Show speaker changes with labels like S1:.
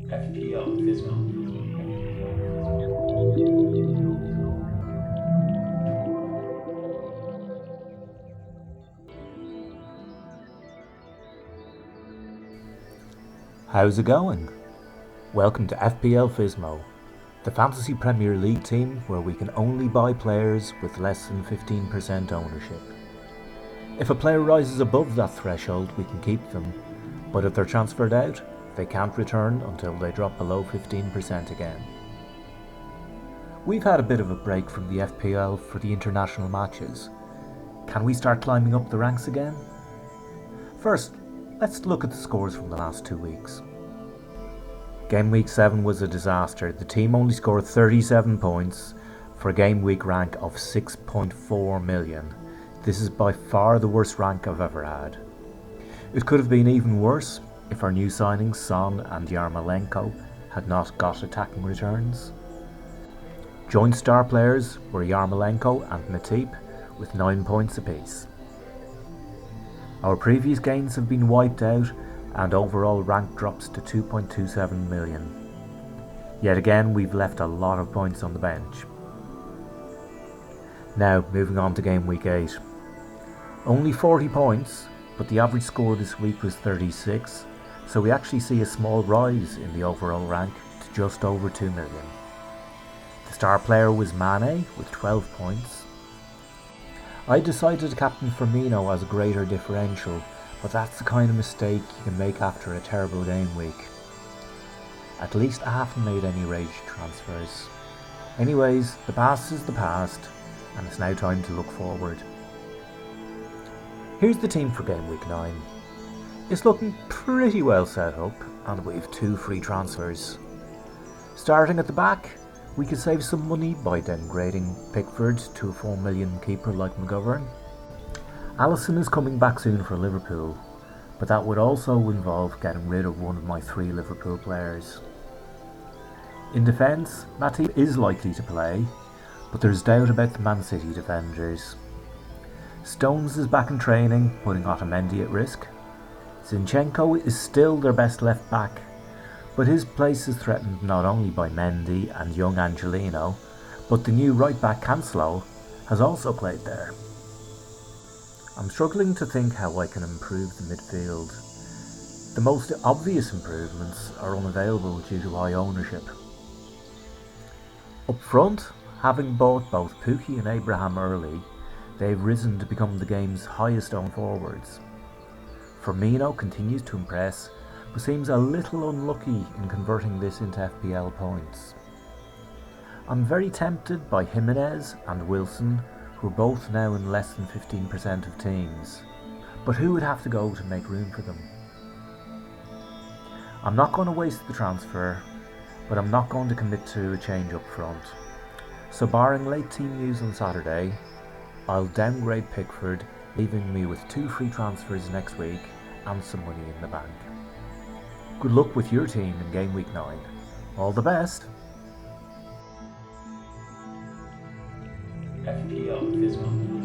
S1: FPL Fizmo.
S2: How's it going? Welcome to FPL Fizmo, the Fantasy Premier League team where we can only buy players with less than 15% ownership. If a player rises above that threshold, we can keep them, but if they're transferred out, they can't return until they drop below 15% again. We've had a bit of a break from the FPL for the international matches. Can we start climbing up the ranks again? First, let's look at the scores from the last 2 weeks. Game week 7 was a disaster. The team only scored 37 points for a game week rank of 6.4 million. This is by far the worst rank I've ever had. It could have been even worse if our new signings, Son and Yarmolenko, had not got attacking returns. Joint star players were Yarmolenko and Matip with 9 points apiece. Our previous gains have been wiped out and overall rank drops to 2.27 million. Yet again, we've left a lot of points on the bench. Now, moving on to game week 8. Only 40 points, but the average score this week was 36, so we actually see a small rise in the overall rank to just over 2 million. The star player was Mane with 12 points. I decided to captain Firmino as a greater differential, but that's the kind of mistake you can make after a terrible game week. At least I haven't made any rage transfers. Anyways, the past is the past, and it's now time to look forward. Here's the team for game week 9. It's looking pretty well set up, and we've 2 free transfers. Starting at the back, we could save some money by downgrading Pickford to a 4 million keeper like McGovern. Alisson is coming back soon for Liverpool, but that would also involve getting rid of one of my 3 Liverpool players. In defence, Matip is likely to play, but there's doubt about the Man City defenders. Stones is back in training, putting Otamendi at risk. Zinchenko is still their best left back, but his place is threatened not only by Mendy and young Angelino, but the new right back Cancelo has also played there. I'm struggling to think how I can improve the midfield. The most obvious improvements are unavailable due to high ownership. Up front, having bought both Pukki and Abraham early, they've risen to become the game's highest owned forwards. Firmino continues to impress, but seems a little unlucky in converting this into FPL points. I'm very tempted by Jimenez and Wilson, who are both now in less than 15% of teams, but who would have to go to make room for them? I'm not going to waste the transfer, but I'm not going to commit to a change up front. So barring late team news on Saturday, I'll downgrade Pickford, leaving me with 2 free transfers next week and some money in the bank. Good luck with your team in game week 9. All the best!
S1: FPL Fizmo.